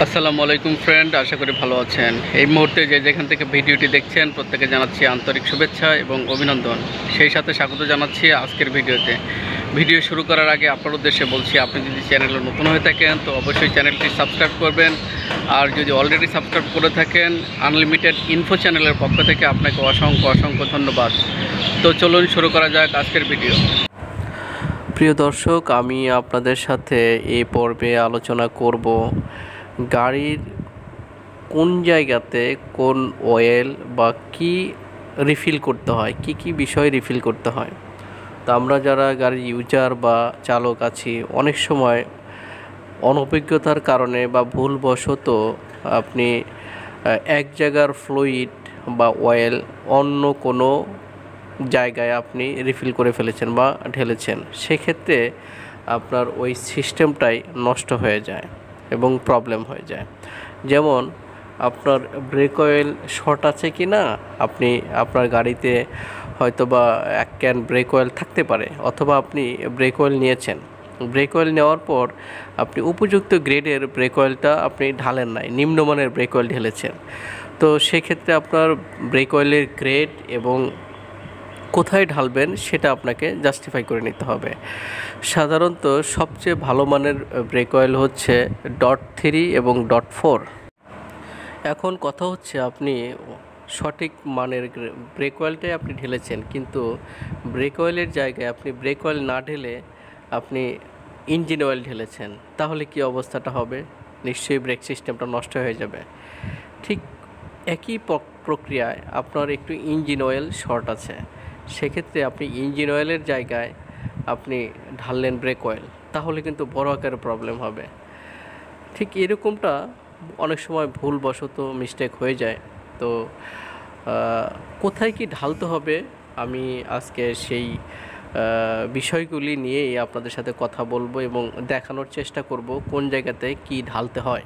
আসসালামু আলাইকুম ফ্রেন্ড, আশা করি ভালো আছেন। এই মুহূর্তে যেখান থেকে ভিডিওটি দেখছেন প্রত্যেকে জানাচ্ছি আন্তরিক শুভেচ্ছা এবং অভিনন্দন। সেই সাথে স্বাগত জানাচ্ছি আজকের ভিডিওতে। ভিডিও শুরু করার আগে আপনার উদ্দেশ্যে বলছি, আপনি যদি চ্যানেলে নতুন হয়ে থাকেন তো অবশ্যই চ্যানেলটি সাবস্ক্রাইব করবেন। আর যদি অলরেডি সাবস্ক্রাইব করে থাকেন, আনলিমিটেড ইনফো চ্যানেলের পক্ষ থেকে আপনাকে অসংখ্য ধন্যবাদ। তো চলুন শুরু করা যাক আজকের ভিডিও। প্রিয় দর্শক, আমি আপনাদের সাথে এই পর্বে আলোচনা করব গাড়ির কোন জায়গাতে কোন অয়েল বা কি রিফিল করতে হয়, কি বিষয় রিফিল করতে হয়। তো আমরা যারা গাড়ির ইউজার বা চালক আছি, অনেক সময় অনভিজ্ঞতার কারণে বা ভুলবশত আপনি এক জায়গার ফ্লুইড বা অয়েল অন্য কোনো জায়গায় আপনি রিফিল করে ফেলেছেন বা ঢেলেছেন। সেক্ষেত্রে আপনার ওই সিস্টেমটাই নষ্ট হয়ে যায় এবং প্রবলেম হয়ে যায়। যেমন আপনার ব্রেক অয়েল শর্ট আছে কি না, আপনি আপনার গাড়িতে হয়তো বা এক ক্যান ব্রেক অয়েল থাকতে পারে, অথবা আপনি ব্রেক অয়েল নিয়েছেন, ব্রেক অয়েল নেওয়ার পর আপনি উপযুক্ত গ্রেডের ব্রেক অয়েলটা আপনি ঢালেন নাই, নিম্নমানের ব্রেক অয়েল ঢেলেছেন। তো সেক্ষেত্রে আপনার ব্রেক অয়েলের গ্রেড এবং কোথায় ঢালবেন সেটা আপনাকে জাস্টিফাই করে নিতে হবে। সাধারণত সবচেয়ে ভালো মানের ব্রেক অয়েল হচ্ছে .3 এবং .4। এখন কথা হচ্ছে, আপনি সঠিক মানের ব্রেক অয়েলটাই আপনি ঢেলেছেন, কিন্তু ব্রেক অয়েলের জায়গায় আপনি ব্রেক অয়েল না ঢেলে আপনি ইঞ্জিন অয়েল ঢেলেছেন, তাহলে কি অবস্থাটা হবে? নিশ্চয়ই ব্রেক সিস্টেমটা নষ্ট হয়ে যাবে। ঠিক একই প্রক্রিয়ায় আপনার একটু ইঞ্জিন অয়েল শর্ট আছে, সেক্ষেত্রে আপনি ইঞ্জিন অয়েলের জায়গায় আপনি ঢাললেন ব্রেক অয়েল, তাহলে কিন্তু বড় আকারে প্রবলেম হবে। ঠিক এরকমটা অনেক সময় ভুলবশত মিস্টেক হয়ে যায়। তো কোথায় কি ঢালতে হবে, আমি আজকে সেই বিষয়গুলি নিয়েই আপনাদের সাথে কথা বলবো এবং দেখানোর চেষ্টা করব কোন জায়গাতে কি ঢালতে হয়।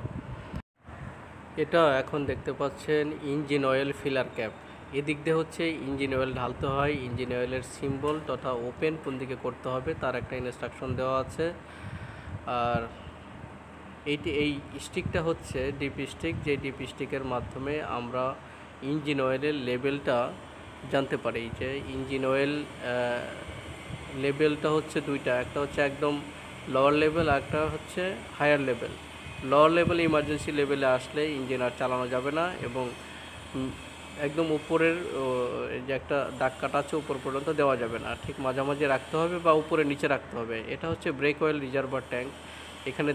এটা এখন দেখতে পাচ্ছেন ইঞ্জিন অয়েল ফিলার ক্যাপ। এদিক দিয়ে হচ্ছে ইঞ্জিন অয়েল ঢালতে হয়। ইঞ্জিন অয়েলের সিম্বল তথা ওপেন কোন দিকে করতে হবে তার একটা ইনস্ট্রাকশন দেওয়া আছে। আর এই স্টিকটা হচ্ছে ডিপ স্টিক, যে ডিপ স্টিকের মাধ্যমে আমরা ইঞ্জিন অয়েলের লেভেলটা জানতে পারি। যে ইঞ্জিন অয়েল লেভেলটা হচ্ছে দুইটা, একটা হচ্ছে একদম লোয়ার লেভেল, আর একটা হচ্ছে higher level. Lower level emergency লেভেলে আসলে ইঞ্জিন আর চালানো যাবে না, এবং একদম উপরের যে একটা দাগ কাটা আছে উপর পর্যন্ত দেওয়া যাবে না, ঠিক মাঝামাঝি রাখতে হবে বা উপরে নিচে রাখতে হবে। এটা হচ্ছে ব্রেক অয়েল রিজার্ভার ট্যাঙ্ক। এখানে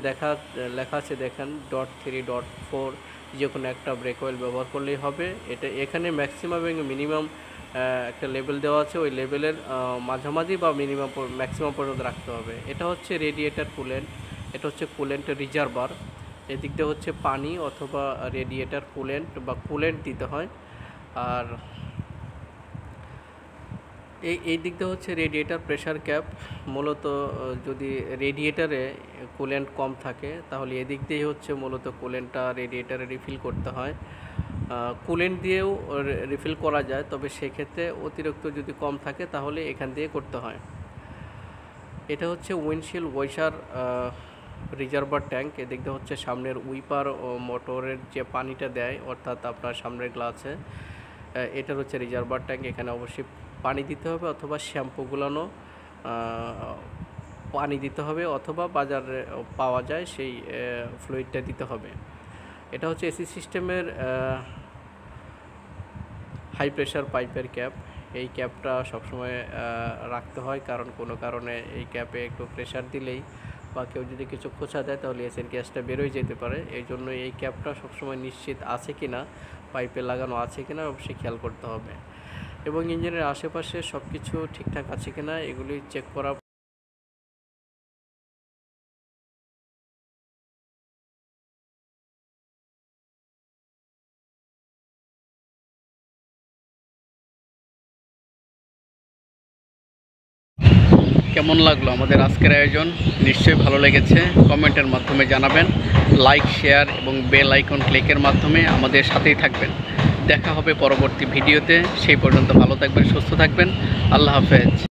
লেখা আছে দেখেন .3 .4, যে কোনো একটা ব্রেক অয়েল ব্যবহার করলেই হবে। এখানে ম্যাক্সিমাম এবং মিনিমাম একটা লেভেল দেওয়া আছে, ওই লেভেলের মাঝামাঝি বা ম্যাক্সিমাম পর্যন্ত রাখতে হবে। এটা হচ্ছে রেডিয়েটার কুলেন্ট, এটা হচ্ছে কুলেন্টের রিজার্ভার। এদিক দিয়ে হচ্ছে পানি অথবা রেডিয়েটার কুলেন্ট বা কুলেন্ট দিতে হয়। আর এই দিক দিয়ে হচ্ছে রেডিয়েটার প্রেশার ক্যাপ। মূলত যদি রেডিয়েটারে কুলেন্ট কম থাকে তাহলে এদিক দিয়েই হচ্ছে মূলত কুলেন্টটা রেডিয়েটারে রিফিল করতে হয়। কুলেন্ট দিয়েও রিফিল করা যায়, তবে সেক্ষেত্রে অতিরিক্ত যদি কম থাকে তাহলে এখান দিয়ে করতে হয়। এটা হচ্ছে উইন্ডশিল্ড ওয়াশার রিজার্ভার ট্যাঙ্ক। এদিক দিয়ে হচ্ছে সামনের উইপার ও মোটরের যে পানিটা দেয়, অর্থাৎ আপনার সামনের গ্লাসে, এটার হচ্ছে রিজার্ভার ট্যাঙ্ক। এখানে অবশ্যই পানি দিতে হবে, অথবা শ্যাম্পু গুলানো পানি দিতে হবে, অথবা বাজারে পাওয়া যায় সেই ফ্লুইডটা দিতে হবে। এটা হচ্ছে এসি সিস্টেমের হাই প্রেশার পাইপের ক্যাপ। এই ক্যাপটা সবসময় রাখতে হয়, কারণ কোনো কারণে এই ক্যাপে একটু প্রেশার দিলেই বা কেউ যদি কিছু খোঁচা দেয় তাহলে এসির গ্যাসটা বেরোয় যেতে পারে। এই জন্য এই ক্যাপটা সবসময় নিশ্চিত আছে কি না, পাইপে লাগানো আছে কি না অবশ্যই খেয়াল করতে হবে, এবং ইঞ্জিনের আশেপাশে সব কিছু ঠিকঠাক আছে কি না এগুলি চেক করা। কেমন লাগলো আমাদের আজকের আয়োজন? নিশ্চয়ই ভালো লেগেছে। কমেন্টের মাধ্যমে জানাবেন, লাইক, শেয়ার এবং বেল আইকন ক্লিকের মাধ্যমে আমাদের সাথেই থাকবেন। দেখা হবে পরবর্তী ভিডিওতে। সেই পর্যন্ত ভালো থাকবেন, সুস্থ থাকবেন। আল্লাহ হাফেজ।